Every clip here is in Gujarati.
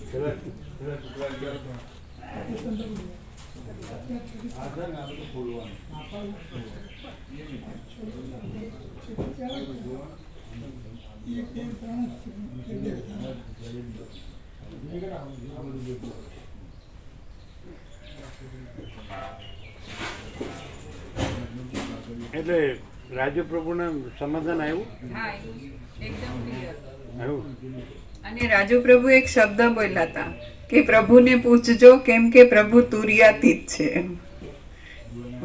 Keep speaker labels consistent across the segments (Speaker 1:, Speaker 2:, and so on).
Speaker 1: એટલે રાજુ પ્રભુને સમાધાન આવ્યું.
Speaker 2: હા, એકદમ ક્લિયર
Speaker 1: આવ્યું.
Speaker 2: અને રાજુ પ્રભુ એક શબ્દ બોલ્યા હતા કે પ્રભુને પૂછજો કેમ કે પ્રભુ તુર્યાતીત છે.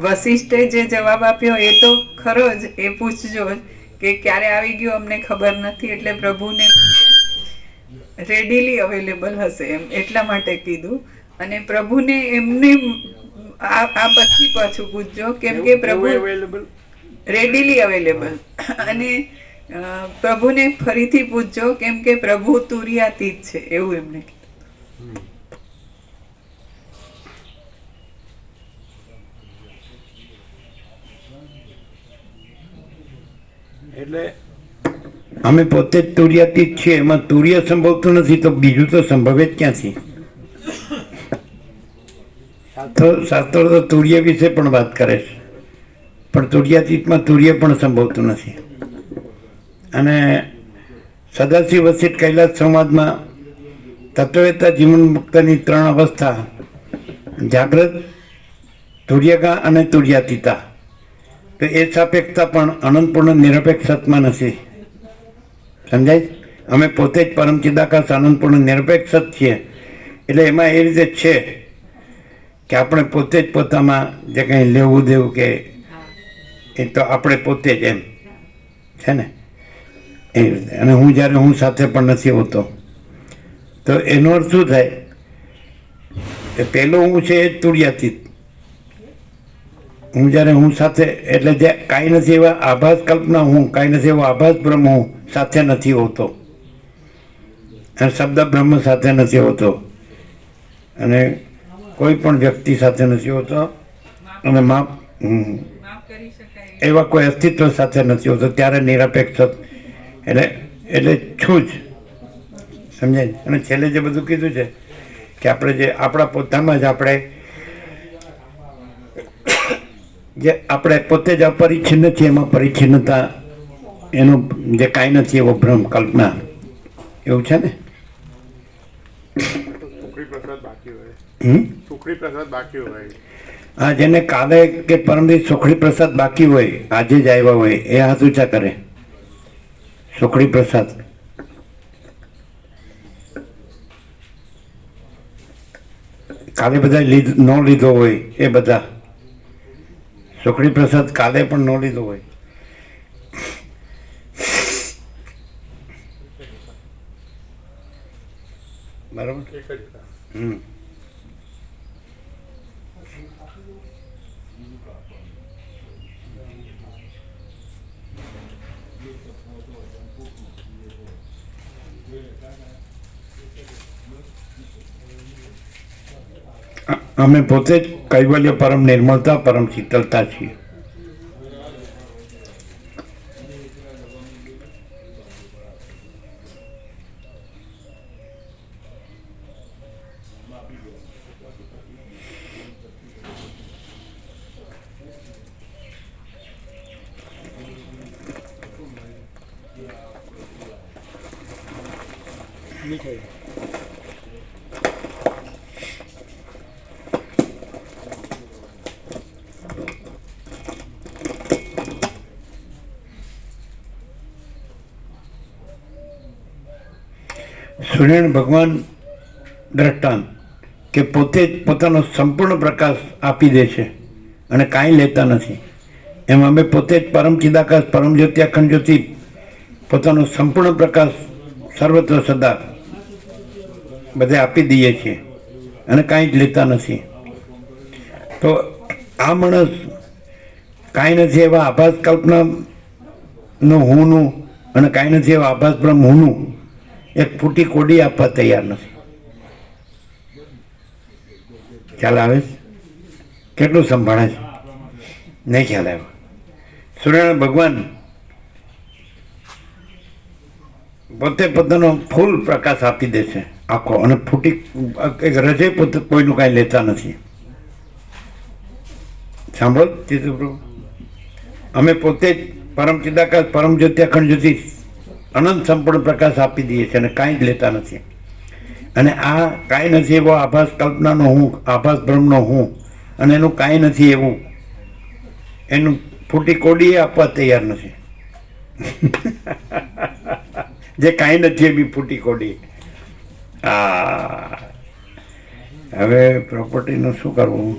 Speaker 2: વશિષ્ઠે જે જવાબ આપ્યો એ તો ખરો જ, એ પૂછજો કે ક્યારે આવી ગયું અમને ખબર નથી, એટલે પ્રભુને રેડીલી અવેલેબલ હશે એમ, એટલા માટે કીધું. અને પ્રભુને એમને આ પછી પાછું પૂછજો કેમ કે પ્રભુ રેડીલી અવેલેબલ. અને પ્રભુને ફરીથી પૂછજો કેમ કે પ્રભુ તુર્યાતીત છે, એવું એમને કીધું.
Speaker 1: એટલે અમે પોતે જ તુર્યાતીત છીએ, એમાં તુર્ય સંભવતું નથી તો બીજું તો સંભવે જ ક્યાંથી. શાસ્ત્રો તો તુર્ય વિશે પણ વાત કરે છે, પણ તુર્યાતીતમાં તુર્ય પણ સંભવતું નથી. અને સદાશિવ વસિષ્ઠ કૈલાસ સંવાદમાં તત્વવેતા જીવન મુક્તની 3 અવસ્થા, જાગ્રત, તુર્યગા અને તુર્યાતીતા, તો એ સાપેક્ષતા પણ અનંતપૂર્ણ નિરપેક્ષમાં નથી. સમજાય? અમે પોતે જ પરમ ચિદાકાશ અનંતપૂર્ણ નિરપેક્ષ છીએ. એટલે એમાં એ રીતે છે કે આપણે પોતે જ પોતામાં જે કંઈ લેવું દેવું કે એ તો આપણે પોતે જ એમ છે ને, એ રીતે. અને હું જ્યારે હું સાથે પણ નથી હોતો તો એનો અર્થ શું થાય કે પહેલો હું છે એ જ તુર્યાતીત. હું જ્યારે હું સાથે, એટલે જે કાંઈ નથી એવા આભાસ કલ્પના હું, કાંઈ નથી એવો આભાસ બ્રહ્મ હું સાથે નથી હોતો, અને શબ્દ બ્રહ્મ સાથે નથી હોતો, અને કોઈ પણ વ્યક્તિ સાથે નથી હોતો, અને એવા કોઈ અસ્તિત્વ સાથે નથી હોતો, ત્યારે નિરપેક્ષ એટલે છું જ. સમજાય? અને છેલ્લે જે બધું કીધું છે કે આપણે જે આપણા પોતામાં જ આપણે જે આપણે પોતે જ અપરિચ્છિન્ન છીએ, એમાં પરિચ્છિન્નતા એનું જે કાંઈ નથી એવો ભ્રમ કલ્પના, એવું છે ને. હા, જેને કાલે કે પરમદિવસ સુખડી પ્રસાદ બાકી હોય, આજે જ આવ્યા હોય, એ હાથ ઊંચા કરે. સુખડી પ્રસાદ કાલે બધા ન લીધો હોય, એ બધા સુખડી પ્રસાદ કાલે પણ ન લીધો હોય. બરાબર. અમે પોતે જ કૈવલ્ય પરમ નિર્મળતા, પરમ શીતળતા છીએ. સૂર્યનારાયણ ભગવાન દ્રષ્ટાંત કે પોતે જ પોતાનો સંપૂર્ણ પ્રકાશ આપી દે છે અને કાંઈ લેતા નથી. એમ અમે પોતે જ પરમ ચિદાકાશ, પરમ જ્યોતિ, અખંડ જ્યોતિ, પોતાનો સંપૂર્ણ પ્રકાશ સર્વત્ર સદા બધે આપી દઈએ છીએ અને કાંઈ જ લેતા નથી. તો આ માણસ કાંઈ નથી એવા આભાસ કલ્પનાનું હુંનું અને કાંઈ નથી એવા આભાસ બ્રહ્મ હુંનું એક ફૂટી કોડી આપવા તૈયાર નથી. ખ્યાલ આવે છે? કેટલું સંભાળે છે? નહીં ખ્યાલ આવ્યો. સૂર્યનારાયણ ભગવાન પોતે પોતાનો ફૂલ પ્રકાશ આપી દે છે આખો. અને ફૂટી એક રજે પોતે કોઈનું કાંઈ લેતા નથી. સાંભળો ચિત્રપ્રભુ, અમે પોતે જ પરમ ચિદાકાશ પરમ જ્યોતિ અખંડ જ્યોતિ અનંત સંપૂર્ણ પ્રકાશ આપી દઈએ છીએ અને કાંઈ જ લેતા નથી. અને આ કાંઈ નથી એવો આભાસ કલ્પનાનો હું, આભાસ બ્રહ્મનો હું, અને એનું કાંઈ નથી એવું એનું ફૂટી કોડીએ આપવા તૈયાર નથી. જે કાંઈ નથી એ બી ફૂટી કોડી. હવે પ્રોપર્ટીનું શું કરવું?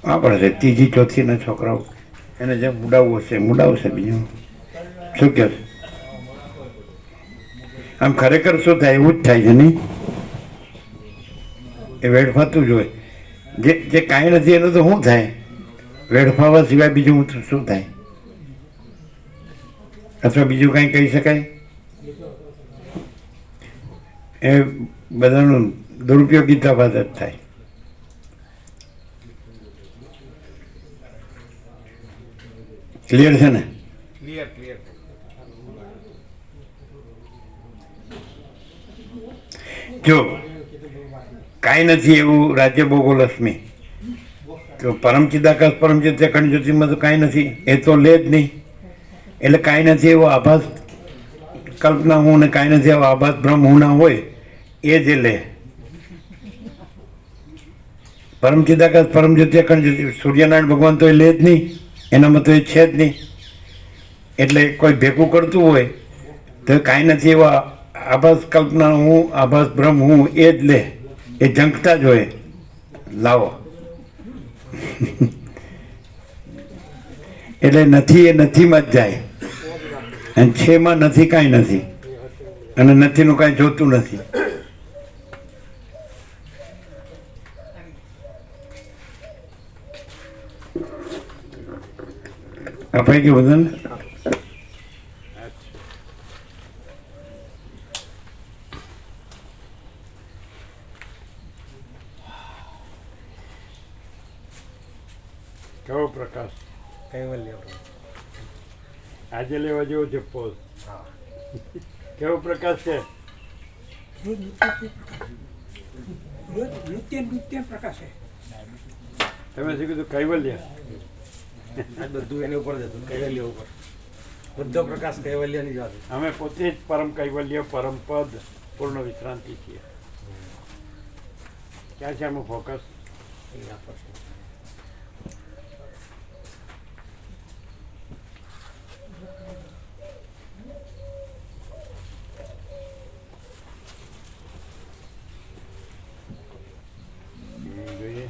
Speaker 1: આપણે છે ત્રીજી ચોથીના છોકરાઓ એને જેમ મુડાવવું હશે મુડાવશે. બીજું શું કહે છે? આમ ખરેખર શું થાય એવું જ થાય છે નહીં? એ વેડફાતું જ હોય. જે કાંઈ નથી એનું તો શું થાય? વેડફાવા સિવાય બીજું શું થાય? અથવા બીજું કાંઈ કહી શકાય? એ બધાનું દુરુપયોગિતા બાદ જ થાય. ક્લિયર છે ને? જો કાંઈ નથી એવું રાજ્ય ભોગોલક્ષ્મી, તો પરમ ચિદાકાશ પરમ જ્યોતિ અખંડ જ્યોતિમાં તો કાંઈ નથી, એ તો લે જ નહીં. એટલે કાંઈ નથી એવો આભાસ કલ્પના હું ને કાંઈ નથી એવો આભાસ બ્રહ્મ હું ના હોય એ જે લે. પરમ ચિદાકાશ પરમ જ્યોતિ અખંડ જ્યોતિ સૂર્યનારાયણ ભગવાન તો એ લે જ નહીં, એનામાં તો એ છે જ નહીં. એટલે કોઈ ભેગું કરતું હોય તો કાંઈ નથી એવા આભાસ કલ્પના હું, આભાસ બ્રહ્મ હું એ જ લે. એ ઝંખતા જ હોય, લાવો. એટલે નથી એ નથીમાં જ જાય, અને છેમાં નથી કાંઈ નથી, અને નથીનું કાંઈ જોતું નથી. અપાઈ ગયું બધાને? કેવો પ્રકાશ?
Speaker 3: કૈવલ્ય.
Speaker 1: આજે લેવા જેવો છે પોઝ. કેવો પ્રકાશ છે?
Speaker 3: નૃત્ય પ્રકાશ છે.
Speaker 1: તમે શું કીધું? કૈવલ્ય.
Speaker 3: આ બધું એની ઉપર જતું, કૈવલ્ય ઉપર. બધો પ્રકાશ કૈવલ્યની જ વાત.
Speaker 1: અમે પોતે જ પરમ કૈવલ્ય, પરમ પદ, પૂર્ણ વિશ્રાંતિ છીએ. ક્યાં છે આમાં ફોકસ?
Speaker 3: અહીંયા પર છે.
Speaker 1: જોઈએ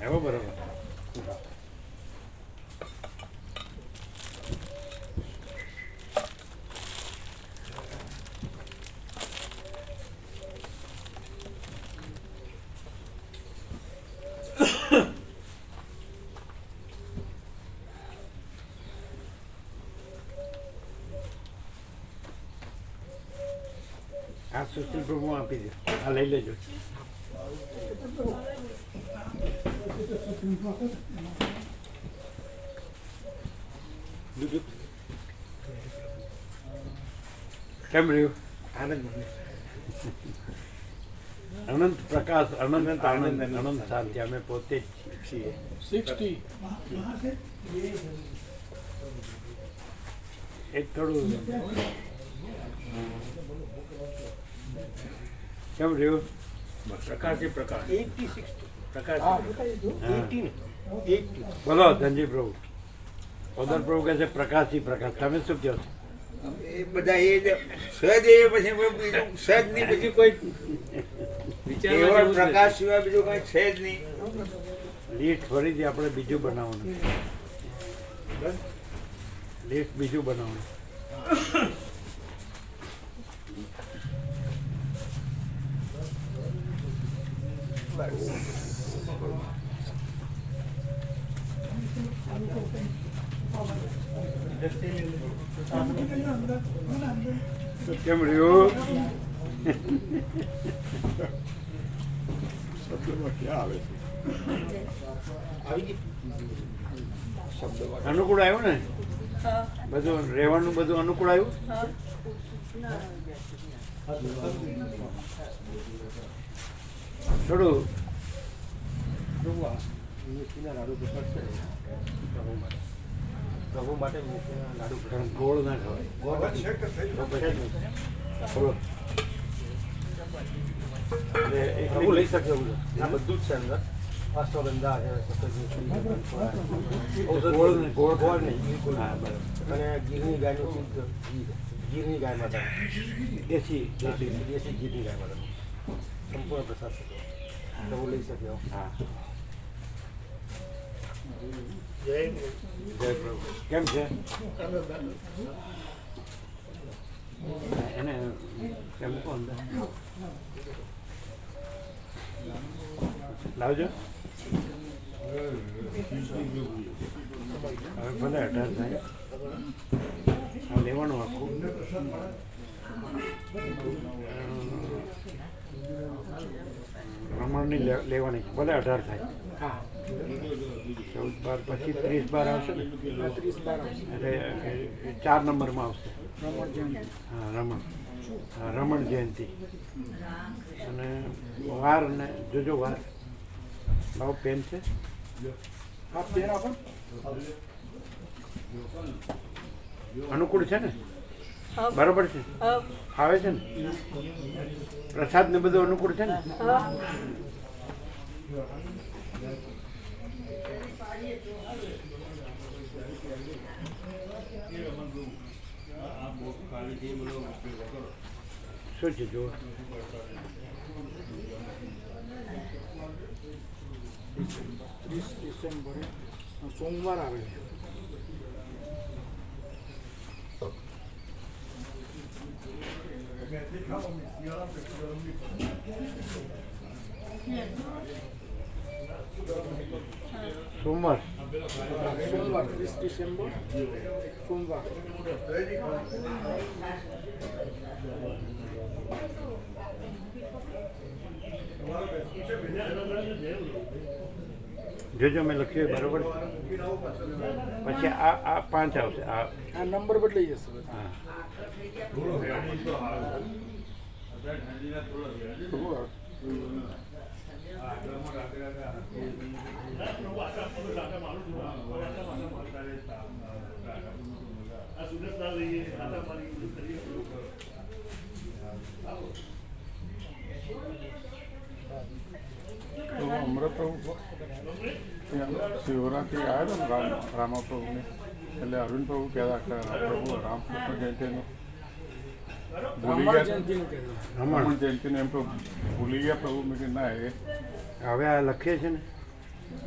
Speaker 1: એવો બરોબર. આ સુશીલ પ્રભુ આપી દે, આ લઈ લેજો. કેમ રહ્યું?
Speaker 3: આનંદ.
Speaker 1: અનંત પ્રકાશ, અનંત આનંદ, અનંત શાંતિ. અમે પોતે જ છીએ.
Speaker 3: 60.
Speaker 1: એક થોડું કેમ રહ્યું?
Speaker 3: પ્રકાશથી પ્રકાશ. 80-60. પ્રકાશ. 80.
Speaker 1: બોલો ધનજી પ્રભુ. ઓદર પ્રભુ કહે છે પ્રકાશથી પ્રકાશ. તમે શું કહો છો?
Speaker 4: એ બધા એ જ સહજ એ પછી બીજું સહજ નહીં, પછી કોઈ એવા પ્રકાશ સિવાય બીજું કઈ છે જ નહીં.
Speaker 1: લિસ્ટ ફરીથી આપણે બીજું બનાવવાનું. લિસ્ટ બીજું બનાવવાનું. કેમ રહ્યું?
Speaker 4: ક્યાં આવે છે?
Speaker 3: આવી ગઈ.
Speaker 1: અનુકૂળ આવ્યું ને
Speaker 2: હા
Speaker 1: બધું રહેવાનું બધું અનુકૂળ આવ્યું
Speaker 2: હા
Speaker 1: થોડું
Speaker 3: મીઠીના લાડુ પકડશે પ્રભુ માટે મીઠીના લાડુ
Speaker 1: પણ ગોળ ના ખવાય
Speaker 3: ગોળ
Speaker 1: થોડો
Speaker 3: પ્રભુ લઈ શકે એવું છે આ બધું જ છે અંદર અશ્વગંધા છે સફેદ મીઠી
Speaker 1: ગોળ ને ગોળ
Speaker 3: ગોળ નહીં બિલકુલ
Speaker 1: હા બરાબર
Speaker 3: અને ગીરની ગાયનું શુદ્ધ ઘી ગીરની ગાય માતા
Speaker 1: દેશી
Speaker 3: દેશી ગીરની ગાય માતા સંપૂર્ણ પ્રસાદ થતો પ્રભુ લઈ શકે એવો
Speaker 1: હા જય પ્રભુ કેમ છે એને કેમ મૂકો અંદર લાવજો હવે ભલે 18 થાય આ લેવાનું આખું રમણની લેવાની ભલે 18 થાય 14 બાર પછી 30 બાર આવશે ને
Speaker 3: 30 બાર
Speaker 1: એટલે 4 નંબરમાં આવશે હા રમણ જયંતિ અને વાર ને જોજો વાર લાવો પેન છે
Speaker 3: હા પેન આપો
Speaker 1: અનુકૂળ છે ને
Speaker 2: હા
Speaker 1: બરોબર છે
Speaker 2: હા
Speaker 1: આવે છે ને પ્રસાદ ને બધું અનુકૂળ છે ને
Speaker 2: હા
Speaker 1: શું છે જો
Speaker 3: 30 ડિસેમ્બરે સોમવાર આવે છે
Speaker 1: સોમવાર
Speaker 3: સોમવાર 30 ડિસેમ્બર સોમવાર
Speaker 1: જોજો મેં લખ્યું હોય બરોબર પછી આ 5 આવશે આ
Speaker 3: આ નંબર બદલાઈ જશે
Speaker 1: હા
Speaker 5: તો અમૃત પ્રભુ શિવરાત્રિ આવ્યો ને રામા પ્રભુને એટલે અરવિંદ પ્રભુ કહેતા કે પ્રભુ રામકૃષ્ણ જયંતિનું ભૂલી ગયા રમણ જયંતિનું એમ તો ભૂલી ગયા પ્રભુ મેં કે ના એ
Speaker 1: હવે આ લખીએ છે ને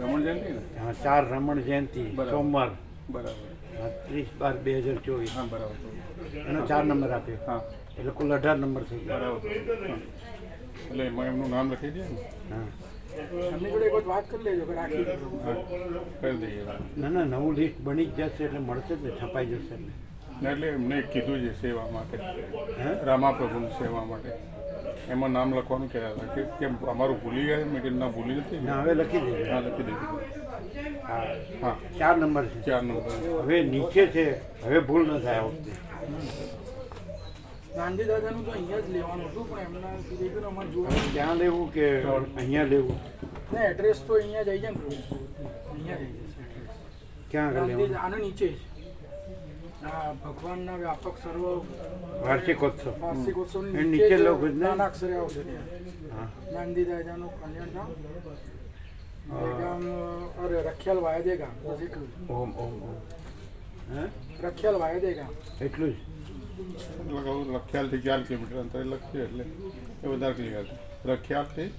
Speaker 5: રમણ જયંતિ ને
Speaker 1: હા 4 રમણ જયંતિ
Speaker 5: બરાબર.
Speaker 1: સોમવાર
Speaker 5: બરાબર
Speaker 1: 30/12/2024
Speaker 5: હા બરાબર
Speaker 1: એનો 4 નંબર આપ્યો
Speaker 5: હા
Speaker 1: એટલે કુલ 18 નંબર થઈ ગયા
Speaker 5: બરાબર હા. એટલે એમાં એમનું નામ લખી દે ને
Speaker 1: હા
Speaker 3: એમની જોડે એક વખત વાત કરી લેજો કે રાખી દો.
Speaker 5: હા કરી દઈએ
Speaker 1: ના નવું લિસ્ટ બની જ જશે એટલે મળશે જ ને છપાઈ જશે એટલે
Speaker 5: ને એટલે એમને કીધું છે સેવા માટે
Speaker 1: હે
Speaker 5: રામા પ્રભુની સેવા માટે એમાં નામ લખવાનું કહેતા હતા કે કેમ અમારું ભૂલી ગયા મેં કીધું ના ભૂલી નથી
Speaker 1: ના હવે લખી દેજો
Speaker 5: હા લખી દીધું
Speaker 1: હા
Speaker 5: હા
Speaker 1: 4 નંબર છે
Speaker 5: 4 નંબર
Speaker 1: હવે નીચે છે હવે ભૂલ ન થાય આ વખતે
Speaker 3: ગાંધી દાદાનું તો અહીંયા જ લેવાનું હતું પણ એમના કીધું કે અમારે જોવાનું
Speaker 1: ક્યાં લેવું કે અહીંયા લેવું
Speaker 3: ના એડ્રેસ તો અહીંયા જ આવી જાય ને અહીંયા જ આવી જશે એડ્રેસ
Speaker 1: ક્યાં આગળ
Speaker 3: ગાંધી
Speaker 1: લેવાનું
Speaker 3: આનો નીચે જ આ ભગવાનના વ્યાપક સર્વ
Speaker 1: વાર્ષિકોત્સવ
Speaker 3: વાર્ષિકોત્સવની
Speaker 1: એ
Speaker 3: નીચે
Speaker 1: નીચે
Speaker 3: જ
Speaker 1: લોકો જ ને?
Speaker 3: નાના અક્ષરે આવશે ત્યાં
Speaker 1: હા
Speaker 3: ગાંધી દાદાનું કલ્યાણધામ ગામ અરે રખિયાલ વાયદે ગામ બસ એટલું જ.
Speaker 1: ઓમ હે
Speaker 3: રખિયાલ વાયદે ગામ
Speaker 1: એટલું જ
Speaker 5: લખિયાલથી 4 કિલોમીટર અંતરે લખીએ એટલે એ વધારે ક્લિયર રખિયાલથી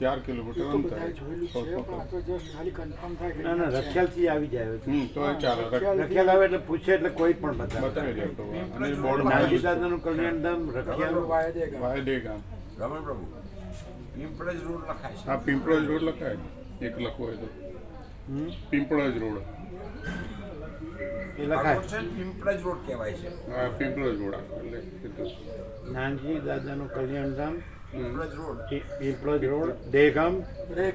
Speaker 5: 4 કિલોમીટર
Speaker 3: એ તો
Speaker 5: અંતરે
Speaker 3: બધાએ જોયેલું છે પણ આ તો જસ્ટ ખાલી કન્ફર્મ થાય કે
Speaker 1: ના ના રખિયાલથી આવી જાય હવે.
Speaker 5: તો એ ચાલે
Speaker 1: રખિયાલ આવે એટલે પૂછે એટલે કોઈ પણ બતાવે
Speaker 5: બતાવી દે તો અને બોર્ડ
Speaker 1: નાનજી દાદાનું કલ્યાણધામ રખિયાલ
Speaker 3: વાયદે ગામ
Speaker 5: વાયદે ગામ
Speaker 4: રમણ પ્રભુ પિંપળજ રોડ લખાય છે
Speaker 5: હા પિંપળજ રોડ લખાય ને એક લખવો હોય તો પિંપળજ રોડ
Speaker 1: એ લખાય
Speaker 4: આ રોડ છે ને પિંપળજ રોડ કહેવાય છે
Speaker 5: હા પિંપળજ રોડ એટલે કીધું
Speaker 1: નાનજી દાદાનું કલ્યાણધામ
Speaker 4: પિંપળજ રોડ
Speaker 1: પીપળજ રોડ દેગામ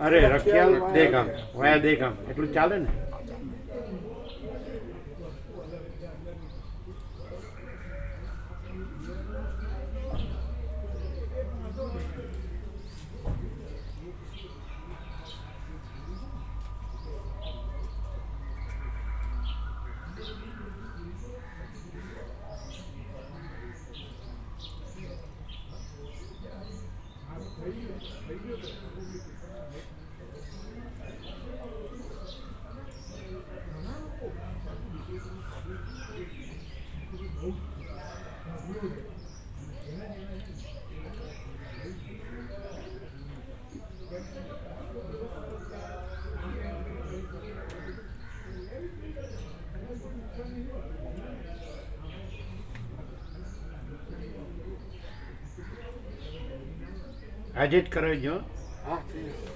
Speaker 1: અરે રખિયાલ દેગામ વાયા દેગામ એટલું ચાલે ને આજે જ કરાવજો.
Speaker 3: હા થઈ જશે.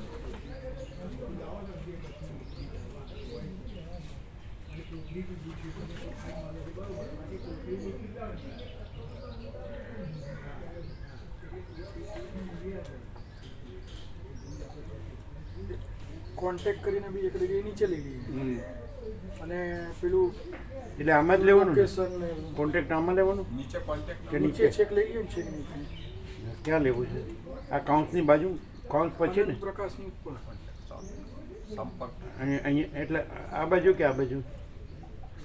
Speaker 3: કોન્ટેક્ટ કરીને બી એક જગ્યાએ નીચે લઈ લઈએ અને પેલું
Speaker 1: એટલે આમાં જ લેવાનું ને?
Speaker 3: લોકેશન ને
Speaker 1: કોન્ટેક્ટ આમાં લેવાનું
Speaker 4: નીચે કોન્ટેક્ટ
Speaker 1: કે
Speaker 3: નીચે
Speaker 1: નીચે?
Speaker 3: છેક લઈ લઈએ ને છેક નીચે
Speaker 1: ક્યાં લેવું છે? આ કાઉન્સની બાજુ, કાઉન્સ પછી ને?
Speaker 3: પ્રકાશની ઉપર
Speaker 4: સંપર્ક
Speaker 1: અહીંયા એટલે આ બાજુ કે આ બાજુ?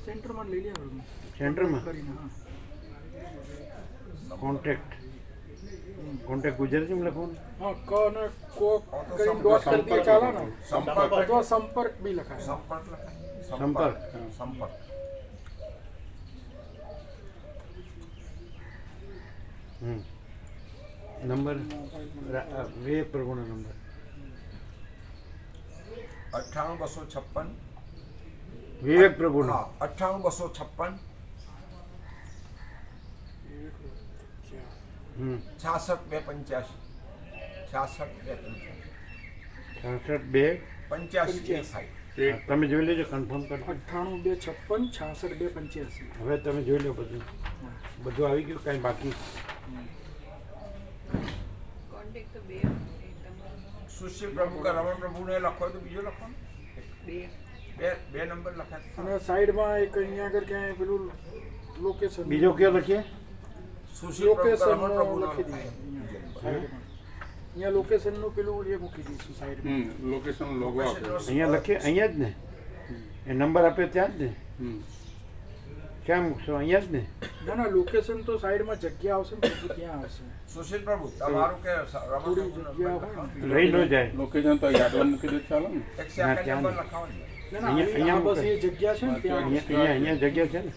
Speaker 3: સેન્ટરમાં લઈ લઈએ આપણે.
Speaker 1: સેન્ટરમાં
Speaker 3: કરીને હા
Speaker 1: કોન્ટેક્ટ. કોન્ટેક્ટ ગુજરાતીમાં લખવાનું?
Speaker 3: હા ક અને કો કરીને ડોટ કરી દઈએ ચાલે ને
Speaker 4: સંપર્ક
Speaker 3: અથવા સંપર્ક બી લખાય.
Speaker 4: સંપર્ક લખાય.
Speaker 1: સંપર્ક.
Speaker 4: સંપર્ક
Speaker 1: નંબર વિવેક પ્રભુનો નંબર
Speaker 4: 98
Speaker 1: વિવેક પ્રભુનો.
Speaker 4: 256
Speaker 1: હમ
Speaker 4: 66 285
Speaker 1: 66 2
Speaker 4: થાય.
Speaker 1: તમે જોઈ લેજો, કન્ફર્મ કરો.
Speaker 3: 98 256 66 285.
Speaker 1: હવે તમે જોઈ લો, બધું બધું આવી ગયું, કાંઈ બાકી?
Speaker 2: કોન્ટેક્ટ તો બે
Speaker 4: સુશીલ પ્રભુ કે રમણ પ્રભુને લખો તો બીજો લખો ને?
Speaker 2: બે
Speaker 4: બે નંબર લખાય.
Speaker 3: અને સાઈડમાં એક અહીંયા આગળ ક્યાંય પેલું લોકેશન
Speaker 1: બીજો કયો લખીએ?
Speaker 4: સુશીલ પ્રભુ કે
Speaker 3: લોકેશન
Speaker 4: રમણ પ્રભુનો
Speaker 3: લખી દઈએ સાઈડમાં. અહીંયા લોકેશનનું પેલું એ મૂકી દઈશું સાઈડમાં.
Speaker 5: લોકેશન લોગો આપ્યો.
Speaker 1: અહીંયા લખીએ, અહીંયા જ ને? એ નંબર આપ્યો ત્યાં જ ને? ક્યાં મૂકશો? અહીંયા જ ને?
Speaker 3: ના ના લોકેશન તો સાઈડમાં જગ્યા આવશે ને પછી ત્યાં આવશે.
Speaker 4: સુશીલ પ્રભુ તમારું કે રમણ
Speaker 3: થોડી
Speaker 4: પ્રભુનો
Speaker 3: જગ્યા હોય ને.
Speaker 1: રહી ન જાય.
Speaker 5: લોકેશન તો યાદમાં મૂકી દે ચાલે ને?
Speaker 4: એક સેકન્ડ
Speaker 1: ત્યાં
Speaker 4: નંબર લખાવો ને.
Speaker 3: ના ના
Speaker 1: અહીંયા
Speaker 3: આ બસ એ જગ્યા છે ને ત્યાં
Speaker 1: અહીંયા જગ્યા છે ને?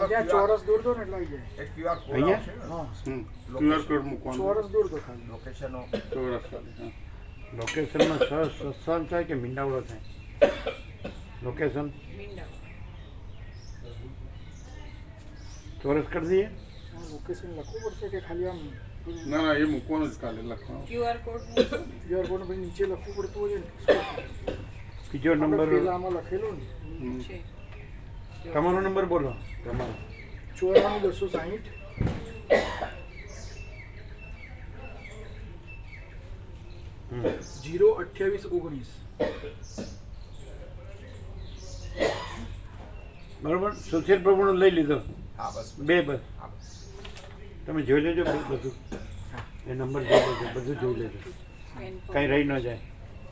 Speaker 3: ત્યાં ચોરસ દોર દો ને એટલે આવી જાય.
Speaker 4: એક QR કોડ
Speaker 1: અહીંયા?
Speaker 4: આવશે ને.
Speaker 3: હા
Speaker 5: QR કોડ મૂકવાનો.
Speaker 3: ચોરસ દોર દો ખાલી.
Speaker 4: લોકેશનો
Speaker 5: ચોરસ ખાલી, હા.
Speaker 1: લોકેશનમાં સત્સંગ થાય કે મીંડાવડો થાય? લોકેશન
Speaker 2: મીંડા
Speaker 1: ચોરસ કરી દઈએ.
Speaker 3: લોકેશન લખવું પડશે કે ખાલી આમ
Speaker 5: ના ના, એ મૂકવાનું જ કાલે લખવાનું.
Speaker 2: QR કોડ
Speaker 3: ક્યુઆર કોડ પછી નીચે લખવું પડતું હોય ને.
Speaker 1: બીજો
Speaker 3: આપણે
Speaker 1: નંબર
Speaker 3: પેલા આમાં લખેલું ને
Speaker 2: છે
Speaker 1: તમારો નંબર બોલો. તમારો
Speaker 3: 94 260 02819.
Speaker 1: બરોબર. સુશીલ પ્રભુનો લઈ લીધો.
Speaker 4: હા બસ
Speaker 1: બે બસ. તમે જોઈ લેજો બધું. એ નંબર જોઈ લેજો, બધું જોઈ લેજો,
Speaker 2: સ્કેન
Speaker 1: કાંઈ રહી ન જાય.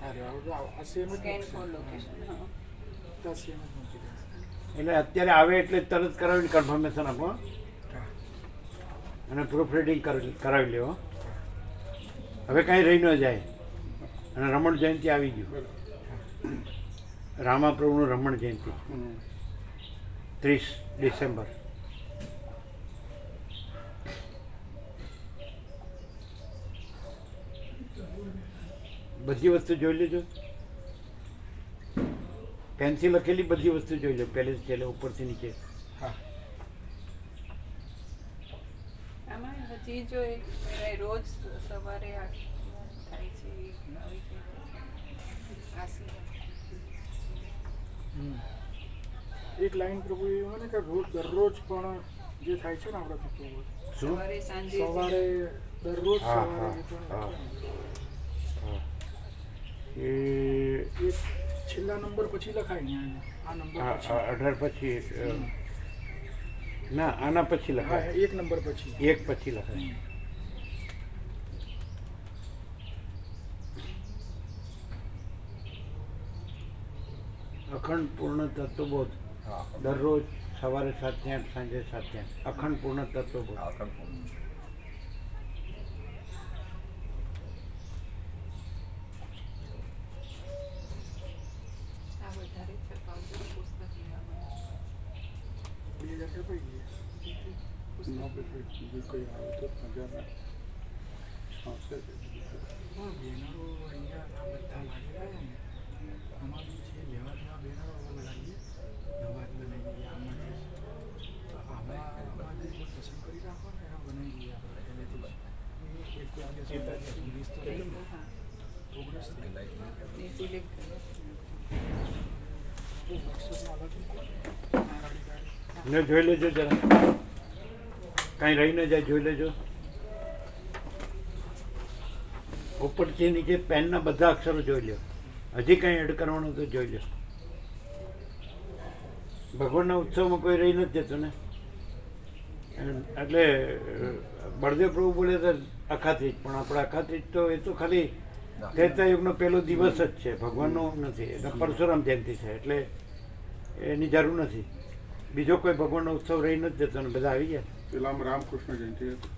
Speaker 3: આ સેમ જ
Speaker 2: સ્કેન
Speaker 3: મૂકશે.
Speaker 2: ફોર લોકેશન હા
Speaker 3: આ સેમ જ મૂકી દેશે.
Speaker 1: એટલે અત્યારે આવે એટલે તરત કરાવીને કન્ફર્મેશન આપો, હો? અને પ્રૂફ રીડિંગ કરાવી લેવો. હવે કાંઈ રહી ન જાય. અને રમણ જયંતિ આવી ગયું. રામાપ્રભુનું રમણ જયંતિ 30 ડિસેમ્બર. બધી વસ્તુ જોઈ લેજો. પેન્સિલ લખેલી બધી વસ્તુ જોઈ લો, પહેલે છેલ્લે ઉપરથી નીચે.
Speaker 2: આમાં હજી જો એક રોજ સવારે આ થાય છે આવી રીતે આશીર્વાદ
Speaker 3: એક લાઈન પ્રભુ એ હોય ને કે રોજ દરરોજ પણ જે થાય છે ને આપણે થતું હોય
Speaker 1: શું?
Speaker 2: સવારે સાંજે
Speaker 3: સવારે દરરોજ
Speaker 1: હા,
Speaker 3: સવારે
Speaker 1: હા,
Speaker 3: એ પણ
Speaker 1: હા. એ
Speaker 3: એક છેલ્લા નંબર પછી લખાય ને આ નંબર પછી
Speaker 1: 18 પછી ના, આના પછી
Speaker 3: હા
Speaker 1: લખાય.
Speaker 3: એક નંબર પછી
Speaker 1: એક પછી લખાય. અખંડ પૂર્ણ તત્વબોધ દરરોજ સવારે 7 થી 8, સાંજે 7 થી 8. અખંડ પૂર્ણ તત્વબોધ.
Speaker 4: હા કન્ફર્મ.
Speaker 5: ના પછી બીજું કંઈ આવે તો મજા આવશે જ.
Speaker 6: બેનરો અહીંયા આ બધા લાગેલા છે ને અમારું જે લેવા દેવા બેનરો લાગીએ નવા જ બનાવી દઈએ આમાંથી તો આમાં જે પસંદ કરી રાખો ને એના બનાવી દઈએ આપણે પહેલેથી એક વીસ તો લઈ લો પ્રોગ્રેસ
Speaker 2: એ સિલેક્ટ કરો
Speaker 1: ને જોઈ લેજો જરા, કાંઈ રહી ન જાય જોઈ લેજો. ઉપરથી નીચે પેનના બધા અક્ષરો જોઈ લો, હજી કાંઈ એડ કરવાનું તો જોઈ લો. ભગવાનના ઉત્સવમાં કોઈ રહી નથી જતું ને, એટલે બળદેવ પ્રભુ બોલે તો અખાત્રીજ, પણ આપણે અખાત્રીજ તો એ તો ખાલી ત્રેતા યુગનો પહેલો દિવસ જ છે, ભગવાનનો નથી. એટલે પરશુરામ જયંતિ છે, એટલે એની જરૂર નથી. બીજો કોઈ ભગવાનનો ઉત્સવ રહી નથી જતો ને બધા આવી ગયા.
Speaker 5: પેલામાં રામકૃષ્ણ જયંતિ હતી.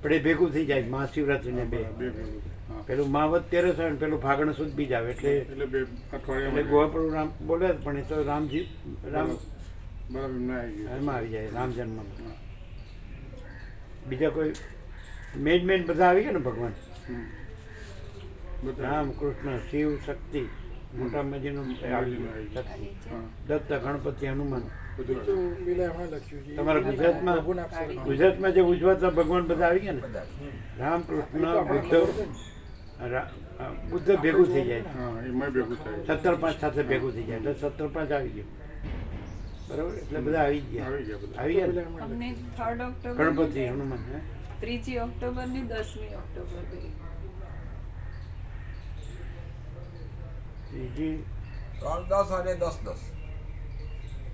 Speaker 1: પણ એ ભેગું થઈ જાય મહાશિવરાત્રિને બે.
Speaker 5: બે ભેગું. હા.
Speaker 1: પેલું મહાવત તેરસ આવે ને પેલું ફાગણ સુદ બીજ આવે, એટલે
Speaker 5: એટલે બે
Speaker 1: એટલે
Speaker 5: અઠવાડિયામાં
Speaker 1: ગોવાપુર રામ બોલે પણ એ તો રામજી રામ
Speaker 5: બરાબર એમને આવી ગયું.
Speaker 1: એમાં આવી જાય રામ જન્મ. બીજા કોઈ મેન બધા આવી ગયા ને ભગવાન
Speaker 5: હમ. બધા
Speaker 1: રામ કૃષ્ણ શિવ શક્તિ મોટા મજીનું આવી ગયું. શક્તિ
Speaker 5: હા
Speaker 1: દત્ત ગણપતિ હનુમાન.
Speaker 5: બધું
Speaker 6: તો પેલા એમણે લખ્યું છે
Speaker 1: તમારા ગુજરાતમાં જે ઉજવાતા ભગવાન બધા આવી ગયા ને, રામ કૃષ્ણ બુદ્ધ ભેગું થઈ જાય,
Speaker 5: હા એમાં ભેગું થાય.
Speaker 1: 17-5 સાથે ભેગું થઈ જાય, એટલે 17-5 આવી ગયું. બરાબર, એટલે બધા આવી ગયા.
Speaker 5: આવી ગયા બધા.
Speaker 1: આવી ગયા ને?
Speaker 2: અમને 3rd ઓક્ટોબર
Speaker 1: ગણપતિ હનુમાન હે
Speaker 2: 3જી ઓક્ટોબર ને 10મી ઓક્ટોબર બે
Speaker 1: ત્રીજી
Speaker 4: 3-10 અને 10-10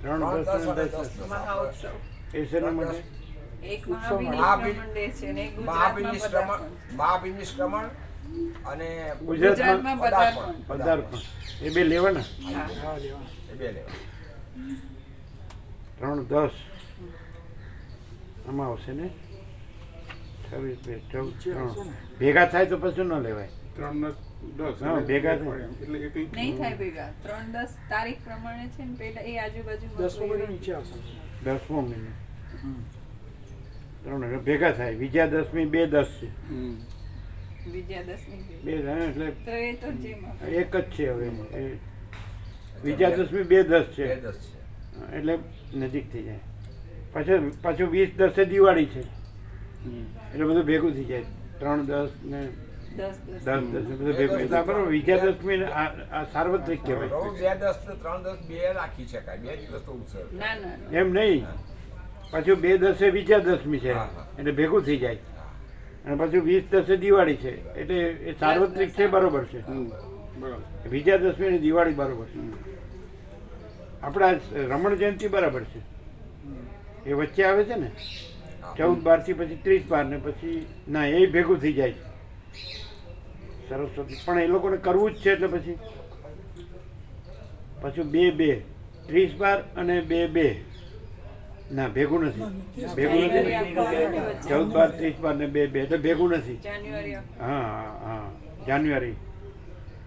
Speaker 1: 3, 10 અને 10.
Speaker 2: મહાઉત્સવ.
Speaker 1: એ શેના માટે?
Speaker 2: એક મહાબિનિશ્રમણ ડે છે ને એક
Speaker 4: મહાબિનિશ્રમણ અને
Speaker 1: ગુજરાતમાં
Speaker 2: પદાર્પણ.
Speaker 1: પદાર્પણ એ બે લેવાના.
Speaker 2: હા.
Speaker 6: હા લેવા
Speaker 4: એ બે લેવા.
Speaker 1: 3, 10 આમાં આવશે ને 26, 14, 3 ભેગા થાય તો પછી ન લેવાય.
Speaker 5: 3 ને 10
Speaker 1: હા, ભેગા થાય.
Speaker 5: એટલે એક
Speaker 2: નહીં થાય ભેગા 3-10 તારીખ પ્રમાણે છે ને પેલા એ આજુબાજુ
Speaker 6: 10 વગર નીચે આવશે
Speaker 1: 10મો મહિનો 3 એટલે ભેગા થાય. વિજયાદશમી 2-10 છે.
Speaker 2: વિજયાદશમી
Speaker 1: બે એટલે
Speaker 2: તો એ તો જેમ
Speaker 1: એક જ છે. હવે એ વિજયાદશમી 2-10 છે,
Speaker 4: 2-10 છે.
Speaker 1: એટલે નજીક થઈ જાય. પાછું 20-10 દિવાળી છે, એટલે બધું ભેગું થઈ જાય. 3-10 ને
Speaker 2: 10
Speaker 1: 10 બધું ભેગું. એટલે બરાબર વિજયાદશમી આ સાર્વત્રિક કહેવાય.
Speaker 4: બહુ 2-10 ને 3-10 બે રાખી શકાય, 2 દિવસ તો ઉત્સવ.
Speaker 2: ના ના
Speaker 1: એમ નહીં, પાછું 2-10 એ વિજયાદશમી છે,
Speaker 4: હા, હા.
Speaker 1: એટલે ભેગું થઈ જાય. અને પાછું 20-10 એ દિવાળી છે, એટલે એ સાર્વત્રિક છે, બરોબર છે.
Speaker 5: બરાબર.
Speaker 1: વિજયાદશમી અને દિવાળી બરોબર છે. આપણા રમણ જયંતિ બરાબર છે, એ વચ્ચે આવે છે ને 14/12 થી પછી 30/12 ને પછી ના એ ભેગું થઈ જાય સરસ્વતી. પણ એ લોકોને કરવું જ છે, એટલે પછી પાછું 2-2 30/12 અને 2-2 ના ભેગું નથી. ભેગું નથી. 14/12 30/12 ને 2-2 એટલે ભેગું નથી.
Speaker 2: જાન્યુઆરી
Speaker 1: હા જાન્યુઆરી.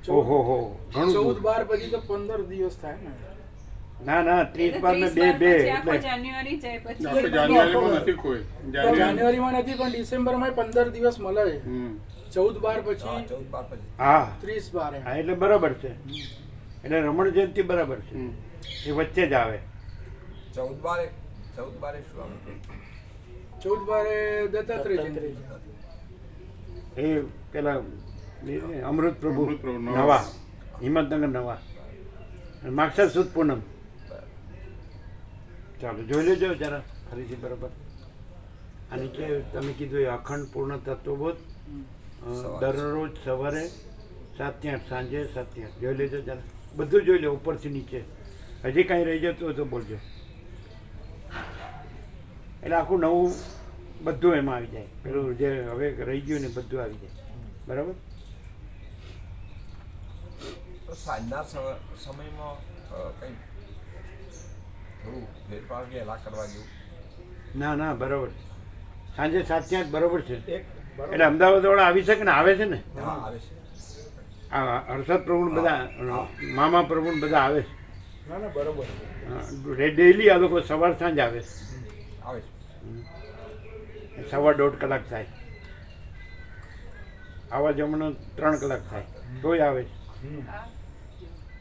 Speaker 1: ઓહો હો ઘણું
Speaker 6: 14-12 પછી તો 15 દિવસ થાય ને.
Speaker 1: ના 30/12 ને 2-2
Speaker 2: આખો
Speaker 1: એટલે
Speaker 2: જાન્યુઆરી જાય
Speaker 5: આપણે
Speaker 2: પછી
Speaker 5: જાન્યુઆરીમાં નથી કોઈ.
Speaker 6: જાન્યુઆરીમાં નથી પણ ડિસેમ્બરમાં 15 દિવસ મળે છે.
Speaker 5: હમ.
Speaker 6: 14-12 પછી
Speaker 4: 14-12 પછી.
Speaker 1: હા
Speaker 6: 30-12
Speaker 1: હા એટલે બરાબર છે. એટલે રમણ જયંતિ બરાબર છે,
Speaker 5: હમ.
Speaker 1: એ વચ્ચે જ આવે.
Speaker 4: 14-12 શું આવે?
Speaker 6: 14-12 દત્તાત્રેય જયંતિ.
Speaker 1: એ પેલા અમૃત પ્રભુ
Speaker 5: અમૃત પ્રભુ
Speaker 1: નવા હિંમતનગર નવા માગસર સુદ પૂનમ. ચાલો જોઈ લેજો જરા ફરીથી બરાબર. આ નીચે તમે કીધું એ અખંડ પૂર્ણ તત્વબોધ દરરોજ સવારે 7 થી 8, સાંજે 7 થી 8 જોઈ લેજો જરા. બધું જોઈ લો ઉપરથી નીચે. હજી કાંઈ રહી જતું હોય તો બોલજો. એટલે આખું નવું બધું એમાં આવી જાય. પેલું જે હવે રહી ગયું ને બધું આવી જાય. બરાબર.
Speaker 4: તો સાંજના સમયમાં કંઈ થોડું ફેરફાર કે એલા કરવા જેવું.
Speaker 1: ના બરાબર. સાંજે 7 થી 8 બરાબર છે. એટલે અમદાવાદ વાળા આવી શકે ને, આવે છે ને.
Speaker 4: હા આવે છે.
Speaker 1: આ હર્ષદ પ્રભુ બધા મામા પ્રભુ બધા આવે છે.
Speaker 6: ના બરોબર.
Speaker 1: ડેઈલી આ લોકો સવાર સાંજ આવે છે.
Speaker 4: આવે છે.
Speaker 1: 1.5 કલાક થાય, આવા જમણો 3 કલાક થાય તોય આવે.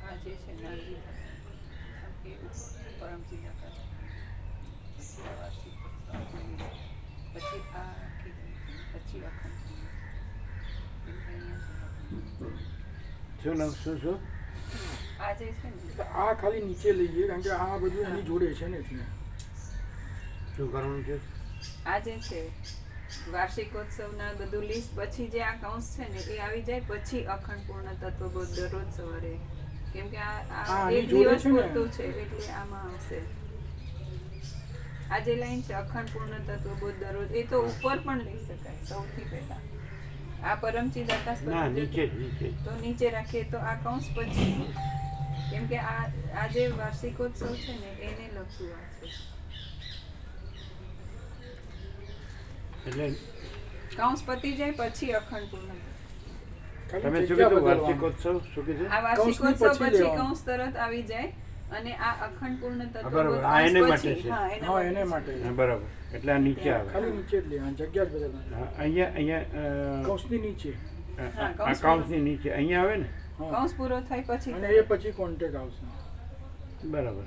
Speaker 2: આ જે છે નાની એ પરમજી દાતા પછી આ વાર્ષિક પછી આ આખી પછી અખંડ
Speaker 1: શું નામ શું
Speaker 2: આ જે છે ને
Speaker 6: આ ખાલી નીચે લઈએ કારણ કે આ બધું એની જોડે છે ને એટલે
Speaker 1: શું કરવાનું છે?
Speaker 2: આ જે છે વાર્ષિકોત્સવના બધું લિસ્ટ પછી જે આ કૌંસ છે ને એ આવી જાય પછી અખંડ પૂર્ણ તત્વબોધ દરરોજ સવારે, કેમ કે આ
Speaker 6: આની
Speaker 2: એક
Speaker 6: જોડે
Speaker 2: દિવસ
Speaker 6: છે ને.
Speaker 2: પૂરતું છે એટલે આમાં આવશે. આ જે લાઈન છે અખંડ પૂર્ણ તત્વબોધ દરરોજ એ તો ઉપર પણ લઈ શકાય સૌથી પહેલા. આ પરમચિદ દાતા
Speaker 1: ના,
Speaker 2: સ્વરૂપ
Speaker 1: નીચે જ.
Speaker 2: તો નીચે રાખીએ તો આ કૌંસ પછી, કેમ કે આ જે વાર્ષિકોત્સવ છે ને એને લગતું આ છે.
Speaker 1: એટલે
Speaker 2: કૌંસ પતી જાય પછી અખંડ પૂર્ણ.
Speaker 1: તમે
Speaker 6: ખાલી
Speaker 1: શું
Speaker 6: જગ્યા
Speaker 1: કીધું?
Speaker 6: બદલવાની.
Speaker 1: વાર્ષિકોત્સવ શું કીધું?
Speaker 2: આ
Speaker 6: કૌંસની
Speaker 2: વાર્ષિકોત્સવ
Speaker 6: પછી
Speaker 2: પછી
Speaker 6: લેવાનું.
Speaker 2: કૌંસ તરત આવી જાય અને આ અખંડ પૂર્ણ તત્વ
Speaker 1: બરાબર. આ એને
Speaker 2: કૌંસ
Speaker 1: માટે
Speaker 2: પછી.
Speaker 1: છે.
Speaker 2: હા,
Speaker 6: હા એને માટે
Speaker 1: હા, બરાબર. એટલે આ નીચે આવે.
Speaker 6: ખાલી નીચે જ લેવાનું, જગ્યા જ બદલવાની.
Speaker 1: હા, અહીંયા
Speaker 6: કૌંસની નીચે
Speaker 2: હા,
Speaker 1: આ કાઉન્સની નીચે અહીંયા આવે ને.
Speaker 6: હા.
Speaker 2: કૌંસ પૂરો થાય પછી
Speaker 6: અને એ પછી કોન્ટેક્ટ આવશે.
Speaker 1: બરાબર.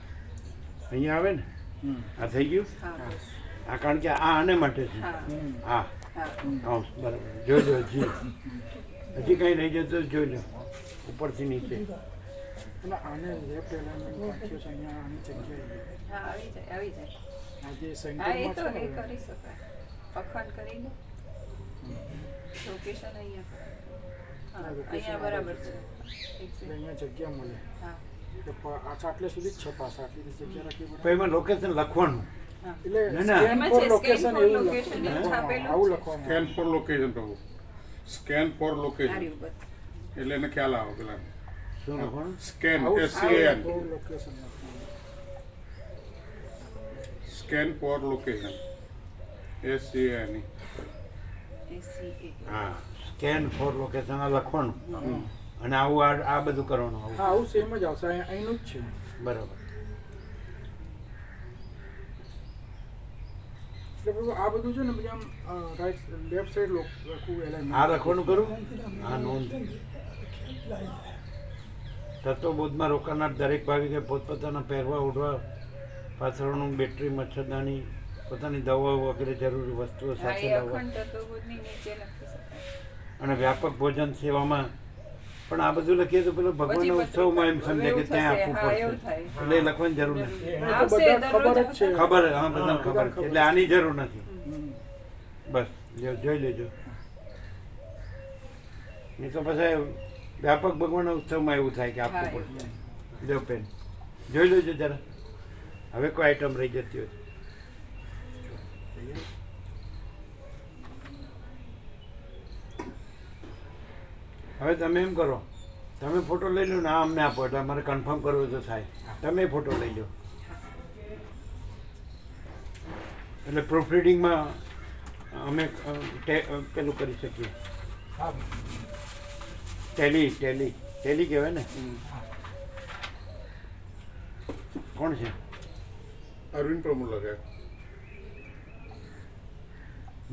Speaker 1: અહીંયા આવે ને.
Speaker 6: હમ.
Speaker 1: આ થઈ ગયું.
Speaker 2: હા, બસ.
Speaker 1: આ કારણ કે આ આને માટે છે.
Speaker 2: હા,
Speaker 6: હમ.
Speaker 1: હા,
Speaker 2: હા.
Speaker 1: કાઉન્સ. બરાબર. જોજો હજી કંઈ રહી જતું તો જોઈ લો ઉપરથી નીચે.
Speaker 6: અને આને લેફ્ટ એલાઇનમેન્ટ રાખ્યો છે અહીંયા આની જગ્યાએ.
Speaker 2: હા, આવી જાય, આવી જાય.
Speaker 6: આ જે
Speaker 2: હા, એ
Speaker 6: સેન્ટરમાં
Speaker 2: તો
Speaker 6: છે
Speaker 2: એ
Speaker 6: ને
Speaker 2: કરી શકાય. અખંડ કરી લો. લોકેશન અહીંયા કરો. હા, અહીંયા બરાબર છે.
Speaker 6: એટલે અહીંયા જગ્યા મળે.
Speaker 2: હા,
Speaker 6: એટલે આટલે સુધી જ છપાશે, આટલી જગ્યા રાખવી પડે.
Speaker 1: તો એમાં લોકેશન લખવાનું.
Speaker 2: હા.
Speaker 6: એટલે
Speaker 1: ના, ના.
Speaker 6: સ્કેન
Speaker 2: એમાં
Speaker 6: ફોર
Speaker 2: છે
Speaker 6: લોકેશન
Speaker 2: scan for
Speaker 6: એવું
Speaker 2: location એવું
Speaker 6: લખવાનું.
Speaker 2: છાપેલું
Speaker 6: આવું
Speaker 2: છે.
Speaker 6: લખવાનું.
Speaker 5: સ્કેન ફોર લોકેશન પ્રભુ, સ્કેન ફોર લોકેશન,
Speaker 2: સારી ઉપર.
Speaker 5: એટલે એને ખ્યાલ આવે પેલા
Speaker 1: શું લખવાનું?
Speaker 5: સ્કેન
Speaker 6: આવું
Speaker 5: SCAN
Speaker 6: આવું લોકેશન લખવાનું.
Speaker 5: Scan for location SCAN.
Speaker 2: SCA.
Speaker 1: હા, સ્કેન ફોર લોકેશન આ લખવાનું અને આવું આ બધું કરવાનું.
Speaker 6: હા
Speaker 1: આવું
Speaker 6: આવું સેમ જ આવશે, અહીંનું જ છે.
Speaker 1: બરાબર.
Speaker 6: એટલે પ્રભુ આ બધું છે ને પછી આમ રાઈટ લેફ્ટ સાઈડ લખવું એલાઇનમેન્ટ.
Speaker 1: આ લખવાનું કરું. આ નોંધ. તત્વબોધમાં રોકાનાર દરેક ભાવિકે પોતપોતાના પહેરવા ઉઠવા પાછળનું બેટરી, મચ્છરદાની, પોતાની દવાઓ વગેરે જરૂરી વસ્તુઓ
Speaker 2: હા,
Speaker 1: સાથે
Speaker 2: એ
Speaker 1: લાવવા
Speaker 2: અખંડ તત્વબોધની નીચે લખી શકાય.
Speaker 1: અને વ્યાપક ભોજન સેવામાં પણ આ બધું લખીએ તો પેલો ભગવાનના
Speaker 2: પછી
Speaker 1: ઉત્સવમાં એમ સમજે કે
Speaker 2: એવું
Speaker 1: ત્યાં
Speaker 2: થશે.
Speaker 1: આપવું
Speaker 2: હા, એવું
Speaker 1: પડશે.
Speaker 2: થાય.
Speaker 1: એટલે એ લખવાની જરૂર નથી.
Speaker 6: એને તો
Speaker 2: આવશે,
Speaker 6: બધા
Speaker 2: દરરોજ
Speaker 6: ખબર જ છે.
Speaker 1: ખબર, હા, બધાને ખબર છે. એટલે આની જરૂર નથી.
Speaker 6: હમ.
Speaker 1: બસ જોઈ લેજો. નહીં તો પછી વ્યાપક ભગવાનના ઉત્સવમાં એવું થાય કે આપવું
Speaker 2: હા,
Speaker 1: પડશે. લો પેન જોઈ લેજો જરા. હવે કોઈ આઈટમ રહી જતી હોય. હવે તમે એમ કરો, તમે ફોટો લઈ લો ને આ અમને આપો એટલે અમારે કન્ફર્મ કરવું તો થાય. તમે ફોટો લઈ લો એટલે પ્રૂફ રીડિંગમાં અમે પેલું કરી શકીએ. ટેલી કહેવાય ને. કોણ છે?
Speaker 5: અરવિંદ પ્રભુ લગે.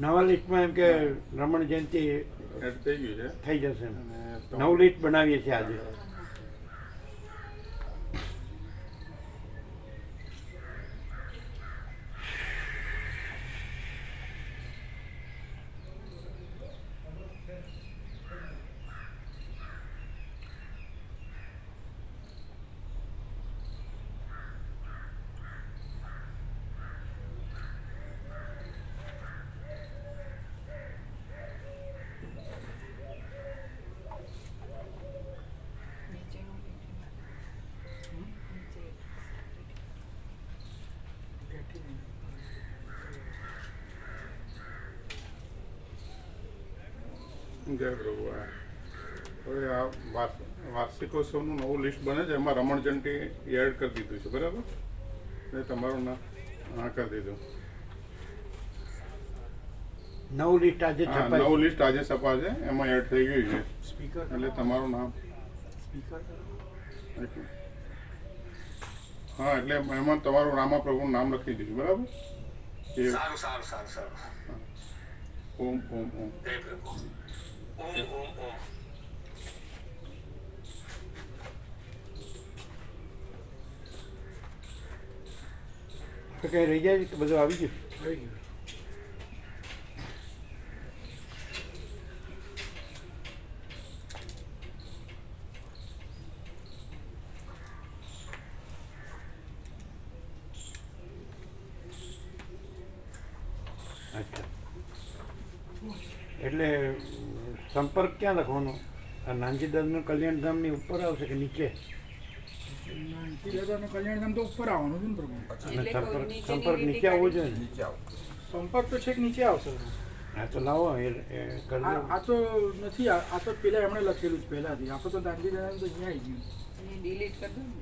Speaker 1: નવા લિસ્ટમાં એમ કે રમણ જયંતિ
Speaker 5: એડ થઈ ગયું છે.
Speaker 1: થઈ જશે એમ.
Speaker 5: અને
Speaker 1: નવું લિસ્ટ બનાવીએ છીએ આજે.
Speaker 2: નીચેનું નીચે.
Speaker 5: જય પ્રભુ. હવે આ વાર્ષિકોત્સવનું નવું લિસ્ટ બને છે, એમાં રમણ જંટી એડ કરી દીધું છે, બરાબર? એટલે તમારું નામ હા કરી દીધું.
Speaker 1: નવું લિસ્ટ આજે
Speaker 5: હા,
Speaker 1: છપાય.
Speaker 5: નવું લિસ્ટ આજે છપાશે, એમાં એડ થઈ ગયું છે.
Speaker 6: સ્પીકર
Speaker 5: એટલે તમારું નામ
Speaker 6: સ્પીકર
Speaker 5: હા, એટલે એમાં તમારું રામા પ્રભુનું નામ લખી દીધું, બરાબર? એ
Speaker 4: સારું સારું સારું સારું
Speaker 5: ઓમ ઓમ ઓમ
Speaker 4: જય પ્રભુ ઓમ ઓમ ઓમ
Speaker 1: તો કંઈ રહી જાય કે બધું આવી ગયું?
Speaker 6: આવી ગયું.
Speaker 1: અચ્છા, એટલે સંપર્ક ક્યાં લખવાનો? આ નાનજી દાદાનું કલ્યાણધામની ઉપર આવશે કે નીચે?
Speaker 6: નાનજી દાદાનું કલ્યાણધામ તો ઉપર આવવાનું છે ને પ્રભુ.
Speaker 1: અને સંપર્ક નીચે આવવો જોઈએ ને?
Speaker 6: સંપર્ક તો છેક નીચે આવશે.
Speaker 1: હા તો લાવો એ કરી દો.
Speaker 6: આ તો નથી, આ તો પેલા એમણે લખેલું છે પહેલાથી. આપણે તો નાનજી દાદાનું તો અહીંયા આવી ગયું.
Speaker 2: ડિલીટ કરી દો ને.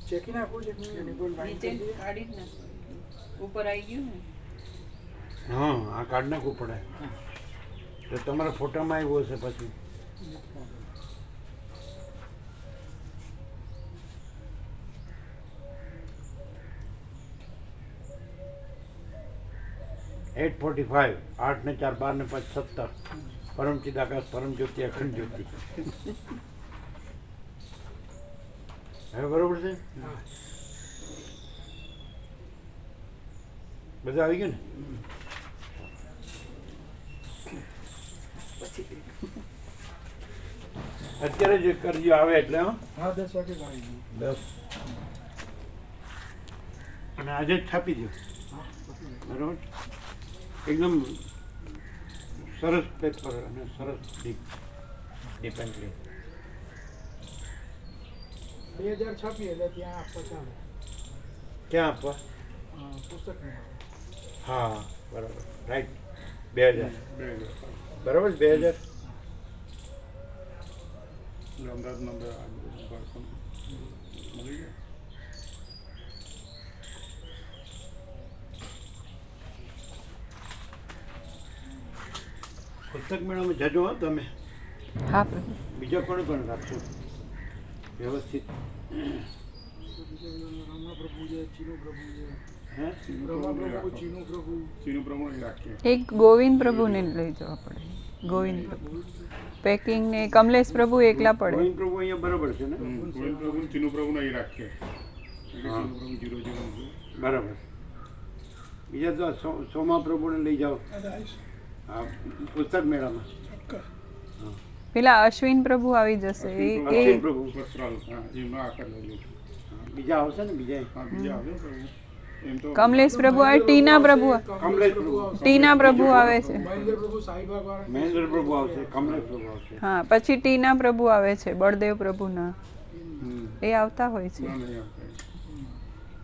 Speaker 6: ચેકી નાખું છે
Speaker 2: નીચે કાઢી જ નાખો. ઉપર આવી ગયું ને.
Speaker 1: હા, આ કાર્ડ નાખવું પડે. તો તમારા ફોટામાં આવ્યું હશે પછી. એટ 45 8 ને 4 12 ને 5 17 પરમ ચિદાકાશ પરમ જ્યોતિ અખંડ જ્યોતિ. હવે બરોબર છે? બધું આવી ગયું ને? અત્યારે જ કરજો આવે એટલે. હા,
Speaker 6: હા, 10 વાગે આવી ગયું.
Speaker 1: 10 અને આજે જ છાપી દો.
Speaker 6: હા, પતી ગયું.
Speaker 1: બરોબર, એકદમ સરસ પેપર અને સરસ ડિપેન્ડ.
Speaker 6: 2000 છાપીએ એટલે ત્યાં આપવા ચાલે.
Speaker 1: ક્યાં આપવા?
Speaker 6: પુસ્તક
Speaker 1: હા બરાબર, રાઈટ. 2000 બરાબર, 2000.
Speaker 5: એટલે અમદાવાદ નંબર મળી ગયો.
Speaker 1: પુસ્તક મેળામાં જજો હો તમે.
Speaker 2: હા પ્રભુ.
Speaker 1: બીજા કોણ કોણ રાખશો વ્યવસ્થિત?
Speaker 6: રમા પ્રભુ છે, ચીનુ પ્રભુ છે.
Speaker 1: હે?
Speaker 6: રમા પ્રભુ, ચીનુ પ્રભુ.
Speaker 5: ચીનું પ્રમાણે રાખીએ.
Speaker 2: એક ગોવિંદ પ્રભુને લઈ જવા પડે. ગોવિંદ પ્રભુ પેકિંગ ને કમલેશ પ્રભુ એકલા પડે.
Speaker 1: ગોવિંદ પ્રભુ અહીંયા બરાબર છે ને?
Speaker 5: ગોવિંદ પ્રભુ ચીનું પ્રભુ અહીં રાખીએ.
Speaker 1: હા.
Speaker 5: ચીનું પ્રભુ 001.
Speaker 1: બરાબર. બીજા તો સોમા પ્રભુને લઈ જાઓ આ પુસ્તક મેળામાં.
Speaker 2: પેલા અશ્વિન પ્રભુ આવી જશે.
Speaker 1: અશ્વિન પ્રભુ.
Speaker 5: વસ્ત્રાલ, હા, એમાં આકાર લઈ લઉં છું.
Speaker 1: બીજા આવશે ને બીજા?
Speaker 5: હા, બીજા આવ્યો પ્રભુ. એમ તો
Speaker 2: કમલેશ પ્રભુ આવે, ટીના પ્રભુ
Speaker 1: કમલેશ પ્રભુ.
Speaker 2: ટીના પ્રભુ આવે છે.
Speaker 6: મહેન્દ્ર પ્રભુ, સાઈબાગ વાળા.
Speaker 1: મહેન્દ્ર પ્રભુ આવશે, કમલેશ પ્રભુ આવશે.
Speaker 2: હા, પછી ટીના પ્રભુ આવે છે, બળદેવ પ્રભુના.
Speaker 1: હમ.
Speaker 2: એ આવતા હોય છે.
Speaker 5: ના, નહીં આવતા.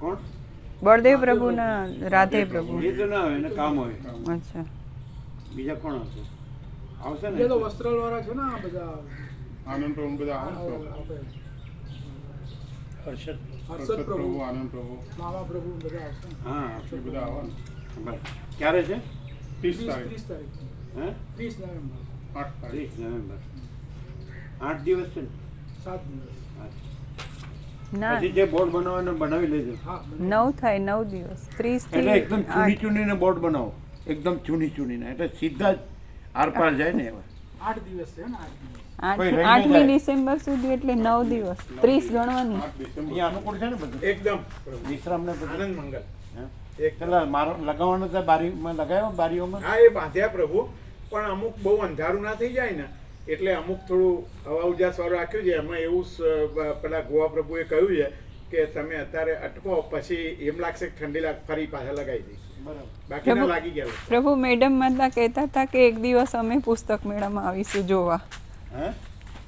Speaker 1: કોણ?
Speaker 2: બળદેવ પ્રભુના રાધે પ્રભુ.
Speaker 1: એ તો ના હોય એને કામ હોય.
Speaker 2: અચ્છા.
Speaker 1: બીજા કોણ આવશે? આવશે ને?
Speaker 6: બીજા તો વસ્ત્રાલ વાળા છે ને આ બધા.
Speaker 5: આનંદ પ્રભુ બધા આવે ને પ્રભુ.
Speaker 6: આપણે
Speaker 1: હર્ષદ.
Speaker 6: હર્ષદ પ્રભુ,
Speaker 5: આનંદ પ્રભુ
Speaker 6: મામા પ્રભુ બધા આવશે ને.
Speaker 1: હા,
Speaker 5: એ બધા આવે ને.
Speaker 1: બરાબર. ક્યારે છે?
Speaker 5: 30 તારીખ
Speaker 6: 30 તારીખ,
Speaker 1: હે?
Speaker 6: 30 નવેમ્બર,
Speaker 5: 8 તારીખ
Speaker 1: 30 નવેમ્બર. 8 દિવસ છે ને?
Speaker 6: 7 દિવસ.
Speaker 2: ના,
Speaker 1: પછી જે બોર્ડ બનાવવાનો બનાવી લેજો.
Speaker 6: હા,
Speaker 2: 9 થાય, 9 દિવસ. 30
Speaker 1: એટલે
Speaker 2: થી
Speaker 1: એકદમ
Speaker 2: 8.
Speaker 1: ચૂની ચૂનીને બોર્ડ બનાવો. એકદમ ચૂની ચૂનીને, એટલે સીધા જ આરપાર જાય ને એવા.
Speaker 6: 8 દિવસ છે ને, 8 દિવસ.
Speaker 1: કોઈ રહી ન
Speaker 2: 8મી
Speaker 1: જાય.
Speaker 2: ડિસેમ્બર સુધી એટલે 9 દિવસ. 30 ગણવાની.
Speaker 5: 8 ડિસેમ્બર.
Speaker 1: અહીંયા અનુકૂળ છે ને બધું?
Speaker 4: એકદમ
Speaker 1: વિશ્રામ ને બધું?
Speaker 4: આનંદ મંગલ
Speaker 1: હે?
Speaker 4: એક
Speaker 1: પેલા મારો લગાવવાનો તો બારીમાં લગાવ્યો, બારીઓમાં.
Speaker 4: હા એ બાંધ્યા પ્રભુ, પણ અમુક બહુ અંધારું ના થઈ જાય ને એટલે અમુક થોડું હવા ઉજાસ વાળું રાખ્યું છે. એમાં એવું પેલા ગોવા પ્રભુએ કહ્યું છે કે તમે અત્યારે અટકો, પછી એમ લાગશે કે ઠંડી લાગ ફરી પાછા લગાવી દઈશ.
Speaker 1: બરાબર.
Speaker 4: બાકી ના
Speaker 2: પ્રભુ-
Speaker 4: લાગી ગયા.
Speaker 2: પ્રભુ મેડમ માતા કહેતા હતા કે એક દિવસ અમે પુસ્તક મેળામાં આવીશું જોવા.
Speaker 1: હે?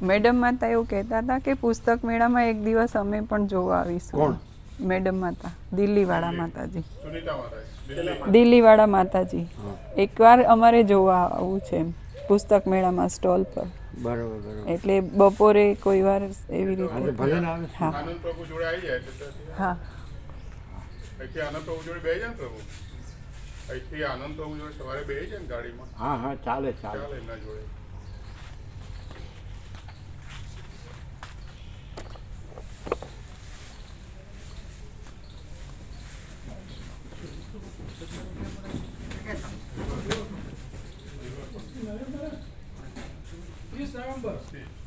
Speaker 2: મેડમ માતા એવું કહેતા હતા કે પુસ્તક મેળામાં એક દિવસ અમે પણ જોવા આવીશું.
Speaker 1: કોણ?
Speaker 2: મેડમ માતા, દિલ્હીવાળા માતાજી.
Speaker 5: સુનીતા મહારાજ.
Speaker 2: દિલ્હીવાળા માતાજી. એકવાર અમારે જોવા આવવું છે એમ, પુસ્તક મેળામાં સ્ટોલ પર.
Speaker 1: બરાબર બરાબર.
Speaker 2: એટલે બપોરે કોઈ વાર એવી
Speaker 1: આજે
Speaker 2: રીતે.
Speaker 1: ભલે ને આવે.
Speaker 2: હા
Speaker 5: આનંદ પ્રભુ જોડે આવી જાય એટલે ત્યાંથી
Speaker 2: હા.
Speaker 5: અહીંથી આનંદ પ્રભુ જોડે બેસી જાય ને પ્રભુ. અહીંથી આનંદ પ્રભુ જોડે સવારે બેસી જાય ને ગાડીમાં.
Speaker 1: હા હા, ચાલે ચાલે.
Speaker 5: ચાલે એમના જોડે.
Speaker 6: નંબર